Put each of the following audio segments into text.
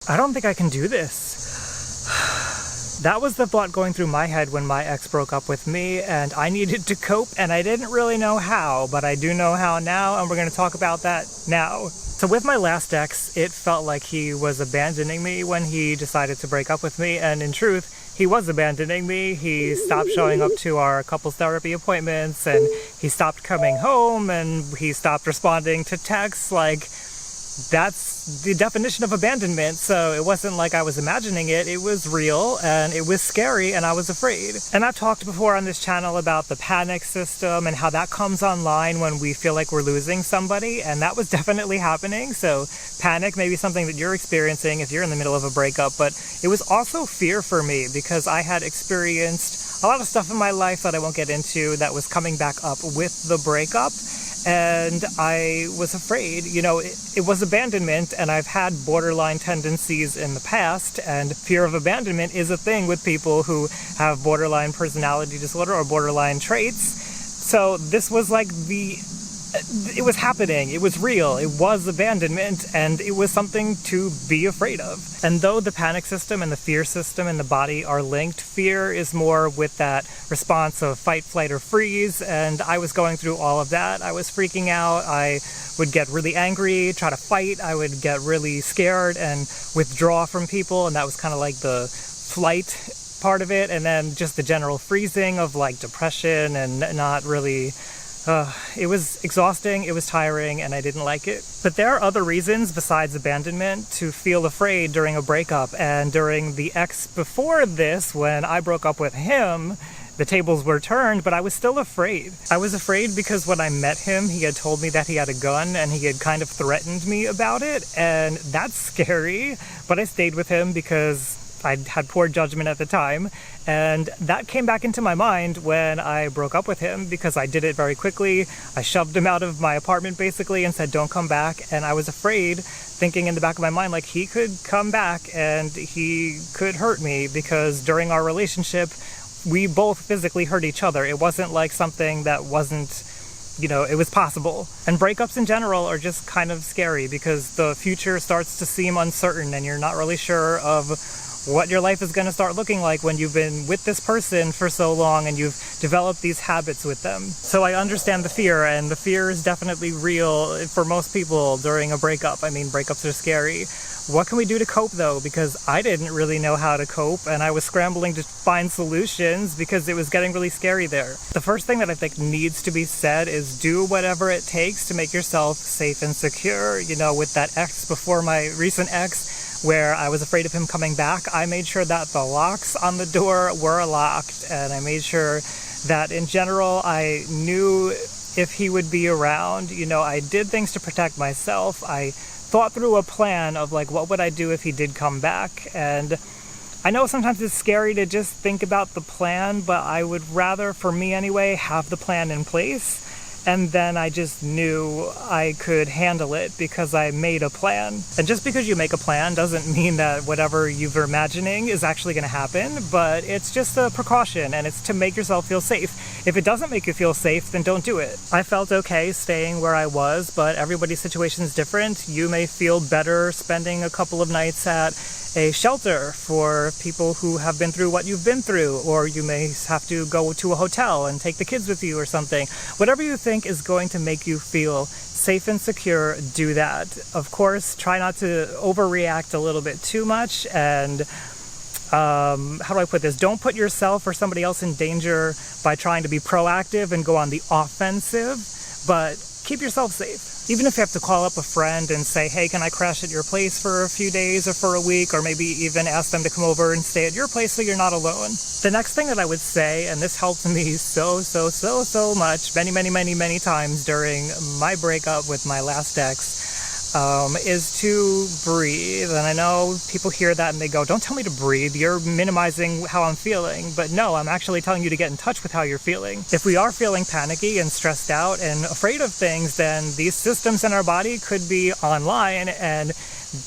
I don't think I can do this. That was the thought going through my head when my ex broke up with me, and I needed to cope, and I didn't really know how, but I do know how now, and we're going to talk about that now. So with my last ex, it felt like he was abandoning me when he decided to break up with me, and in truth, he was abandoning me. He stopped showing up to our couples therapy appointments, and he stopped coming home, and he stopped responding to texts. Like, that's the definition of abandonment. So it wasn't like I was imagining it. It was real, and it was scary, and I was afraid. And I've talked before on this channel about the panic system and how that comes online when we feel like we're losing somebody, and that was definitely happening. So panic may be something that you're experiencing if you're in the middle of a breakup, but it was also fear for me because I had experienced a lot of stuff in my life that I won't get into that was coming back up with the breakup. And I was afraid, you know, it was abandonment, and I've had borderline tendencies in the past, and fear of abandonment is a thing with people who have borderline personality disorder or borderline traits. So this was like it was happening, it was real, it was abandonment, and it was something to be afraid of. And though the panic system and the fear system in the body are linked, fear is more with that response of fight, flight, or freeze, and I was going through all of that. I was freaking out, I would get really angry, try to fight, I would get really scared and withdraw from people, and that was kind of like the flight part of it, and then just the general freezing of like depression and not really... it was exhausting, it was tiring, and I didn't like it. But there are other reasons besides abandonment to feel afraid during a breakup. And during the ex before this, when I broke up with him, the tables were turned, but I was still afraid. I was afraid because when I met him, he had told me that he had a gun, and he had kind of threatened me about it, and that's scary. But I stayed with him because I had poor judgment at the time, and that came back into my mind when I broke up with him because I did it very quickly. I shoved him out of my apartment basically and said, don't come back, and I was afraid, thinking in the back of my mind, like, he could come back and he could hurt me, because during our relationship, we both physically hurt each other. It wasn't like something that wasn't, you know, it was possible. And breakups in general are just kind of scary because the future starts to seem uncertain, and you're not really sure of what your life is going to start looking like when you've been with this person for so long and you've developed these habits with them. So I understand the fear, and the fear is definitely real for most people during a breakup. I mean, breakups are scary. What can we do to cope though? Because I didn't really know how to cope, and I was scrambling to find solutions because it was getting really scary there. The first thing that I think needs to be said is do whatever it takes to make yourself safe and secure. You know, with that ex before my recent ex, where I was afraid of him coming back, I made sure that the locks on the door were locked, and I made sure that in general I knew if he would be around. You know, I did things to protect myself. I thought through a plan of like, what would I do if he did come back? And I know sometimes it's scary to just think about the plan, but I would rather, for me anyway, have the plan in place. And then I just knew I could handle it because I made a plan. And just because you make a plan doesn't mean that whatever you're imagining is actually going to happen, but it's just a precaution, and it's to make yourself feel safe. If it doesn't make you feel safe, then don't do it. I felt okay staying where I was, but everybody's situation is different. You may feel better spending a couple of nights at a shelter for people who have been through what you've been through, or you may have to go to a hotel and take the kids with you or something. Whatever you think is going to make you feel safe and secure, do that. Of course, try not to overreact a little bit too much, and how do I put this? Don't put yourself or somebody else in danger by trying to be proactive and go on the offensive, but keep yourself safe. Even if you have to call up a friend and say, hey, can I crash at your place for a few days or for a week, or maybe even ask them to come over and stay at your place so you're not alone. The next thing that I would say, and this helped me so much, many times during my breakup with my last ex, is to breathe. And I know people hear that and they go, don't tell me to breathe, you're minimizing how I'm feeling. But no, I'm actually telling you to get in touch with how you're feeling. If we are feeling panicky and stressed out and afraid of things, then these systems in our body could be online, and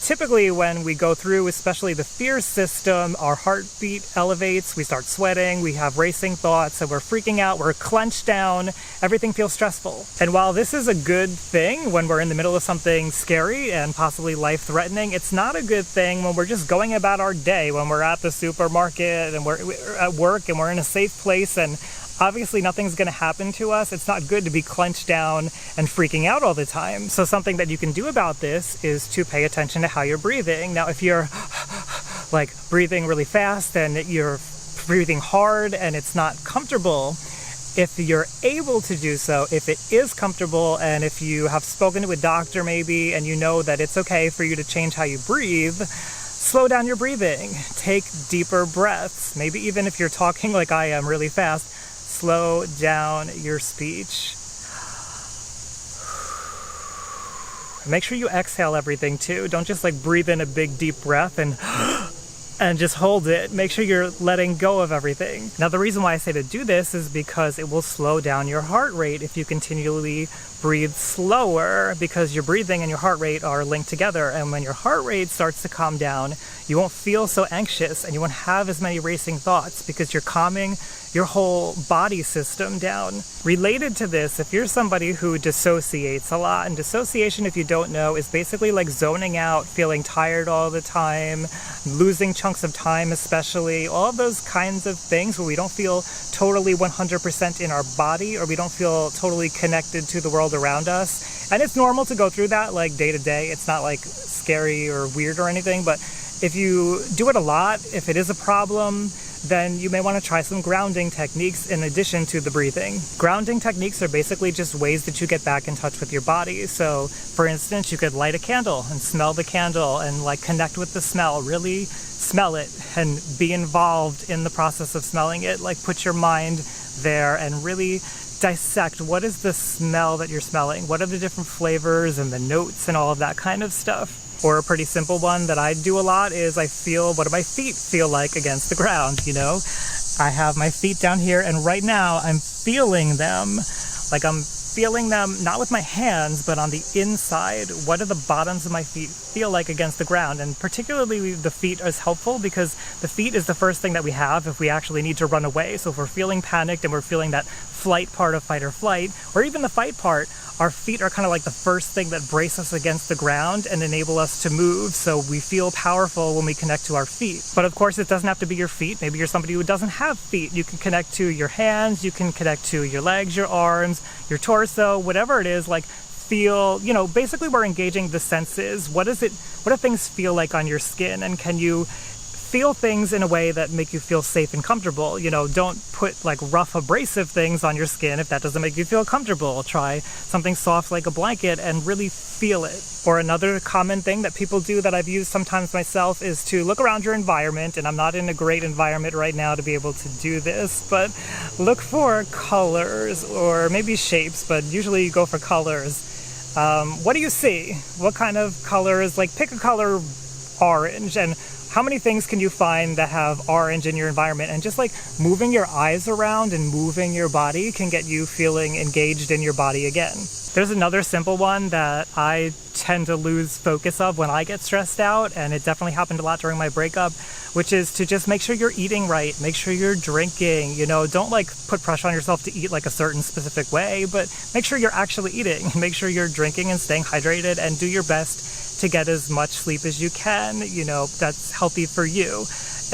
Typically when we go through, especially the fear system, our heartbeat elevates, we start sweating, we have racing thoughts, and we're freaking out, we're clenched down, everything feels stressful. And while this is a good thing when we're in the middle of something scary and possibly life-threatening, it's not a good thing when we're just going about our day, when we're at the supermarket and we're at work and we're in a safe place and obviously nothing's going to happen to us. It's not good to be clenched down and freaking out all the time. So something that you can do about this is to pay attention to how you're breathing. Now, if you're like breathing really fast and you're breathing hard and it's not comfortable, if you're able to do so, if it is comfortable, and if you have spoken to a doctor maybe and you know that it's okay for you to change how you breathe, slow down your breathing. Take deeper breaths. Maybe even if you're talking like I am really fast, slow down your speech. Make sure you exhale everything too. Don't just like breathe in a big deep breath and just hold it. Make sure you're letting go of everything. Now, the reason why I say to do this is because it will slow down your heart rate if you continually breathe slower, because your breathing and your heart rate are linked together. And when your heart rate starts to calm down, you won't feel so anxious and you won't have as many racing thoughts because you're calming your whole body system down. Related to this, if you're somebody who dissociates a lot, and dissociation, if you don't know, is basically like zoning out, feeling tired all the time, losing chunks of time especially, all of those kinds of things where we don't feel totally 100% in our body, or we don't feel totally connected to the world around us. And it's normal to go through that like day to day. It's not like scary or weird or anything, but if you do it a lot, if it is a problem, then you may want to try some grounding techniques in addition to the breathing. Grounding techniques are basically just ways that you get back in touch with your body. So, for instance, you could light a candle and smell the candle and like connect with the smell, really smell it and be involved in the process of smelling it. Like put your mind there and really dissect what is the smell that you're smelling, what are the different flavors and the notes and all of that kind of stuff. Or a pretty simple one that I do a lot is I feel, what do my feet feel like against the ground, you know? I have my feet down here and right now I'm feeling them. Like I'm feeling them not with my hands, but on the inside. What do the bottoms of my feet feel like against the ground? And particularly the feet is helpful because the feet is the first thing that we have if we actually need to run away. So if we're feeling panicked and we're feeling that flight part of fight or flight, or even the fight part, our feet are kind of like the first thing that brace us against the ground and enable us to move, so we feel powerful when we connect to our feet. But of course, it doesn't have to be your feet. Maybe you're somebody who doesn't have feet. You can connect to your hands, you can connect to your legs, your arms, your torso, whatever it is, like feel, you know, basically we're engaging the senses. What do things feel like on your skin? And can you feel things in a way that make you feel safe and comfortable? You know, don't put like rough abrasive things on your skin if that doesn't make you feel comfortable. Try something soft like a blanket and really feel it. Or another common thing that people do that I've used sometimes myself is to look around your environment, and I'm not in a great environment right now to be able to do this, but look for colors or maybe shapes, but usually you go for colors. What do you see? What kind of colors? Like pick a color, orange, and how many things can you find that have orange in your environment? And just like moving your eyes around and moving your body can get you feeling engaged in your body again. There's another simple one that I tend to lose focus of when I get stressed out, and it definitely happened a lot during my breakup, which is to just make sure you're eating right, make sure you're drinking, you know, don't like put pressure on yourself to eat like a certain specific way, but make sure you're actually eating, make sure you're drinking and staying hydrated, and do your best to get as much sleep as you can. You know, that's healthy for you.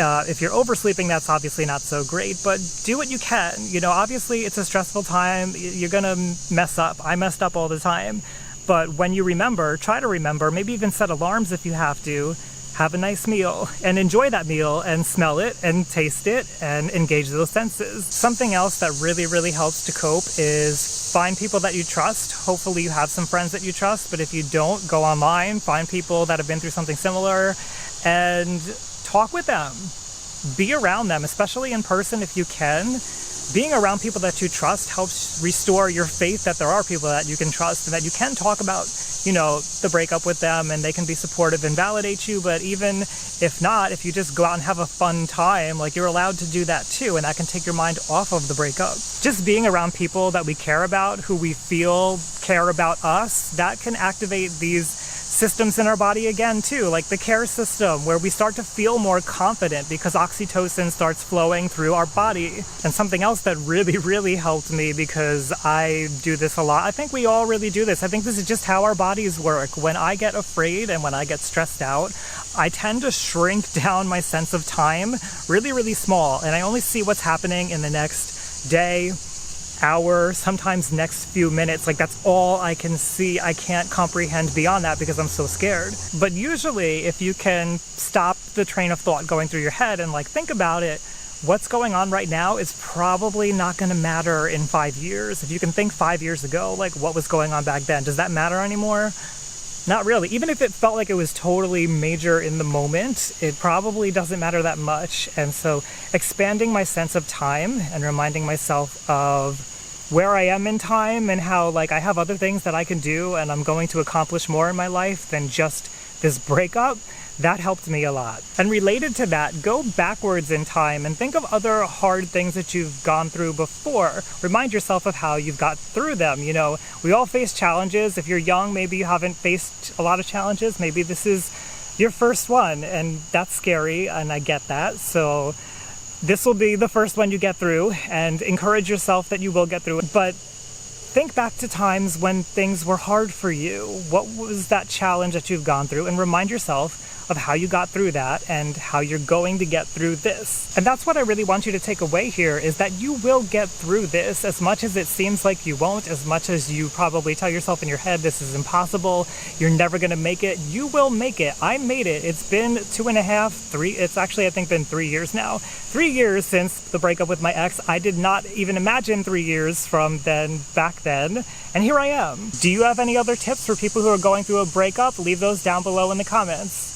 If you're oversleeping, that's obviously not so great, but do what you can. You know, obviously it's a stressful time. You're gonna mess up. I messed up all the time. But when you remember, try to remember, maybe even set alarms if you have to, have a nice meal and enjoy that meal and smell it and taste it and engage those senses. Something else that really, really helps to cope is find people that you trust. Hopefully you have some friends that you trust, but if you don't, go online, find people that have been through something similar and talk with them. Be around them, especially in person if you can. Being around people that you trust helps restore your faith that there are people that you can trust and that you can talk about, you know, the breakup with them, and they can be supportive and validate you. But even if not, if you just go out and have a fun time, like, you're allowed to do that too, and that can take your mind off of the breakup. Just being around people that we care about, who we feel care about us, that can activate these systems in our body again too, like the care system, where we start to feel more confident because oxytocin starts flowing through our body. And something else that really helped me, because I do this a lot, I think we all really do this, I think this is just how our bodies work. When I get afraid and when I get stressed out, I tend to shrink down my sense of time really small, and I only see what's happening in the next day, hour, sometimes next few minutes. Like, that's all I can see. I can't comprehend beyond that because I'm so scared. But usually, if you can stop the train of thought going through your head and think about it, what's going on right now is probably not going to matter in 5 years. If you can think 5 years ago, what was going on back then, does that matter anymore? Not really. Even if it felt like it was totally major in the moment, it probably doesn't matter that much. And so expanding my sense of time and reminding myself of where I am in time and how I have other things that I can do and I'm going to accomplish more in my life than just this breakup, that helped me a lot. And related to that, go backwards in time and think of other hard things that you've gone through before. Remind yourself of how you've got through them. We all face challenges. If you're young, maybe you haven't faced a lot of challenges. Maybe this is your first one, and that's scary, and I get that. So this will be the first one you get through, and encourage yourself that you will get through it. But think back to times when things were hard for you. What was that challenge that you've gone through? And remind yourself of how you got through that and how you're going to get through this. And that's what I really want you to take away here, is that you will get through this, as much as it seems like you won't, as much as you probably tell yourself in your head, this is impossible, you're never gonna make it. You will make it. I made it. It's been 2.5, 3, it's actually I think been 3 years now. 3 years since the breakup with my ex. I did not even imagine 3 years from back then, and here I am. Do you have any other tips for people who are going through a breakup? Leave those down below in the comments.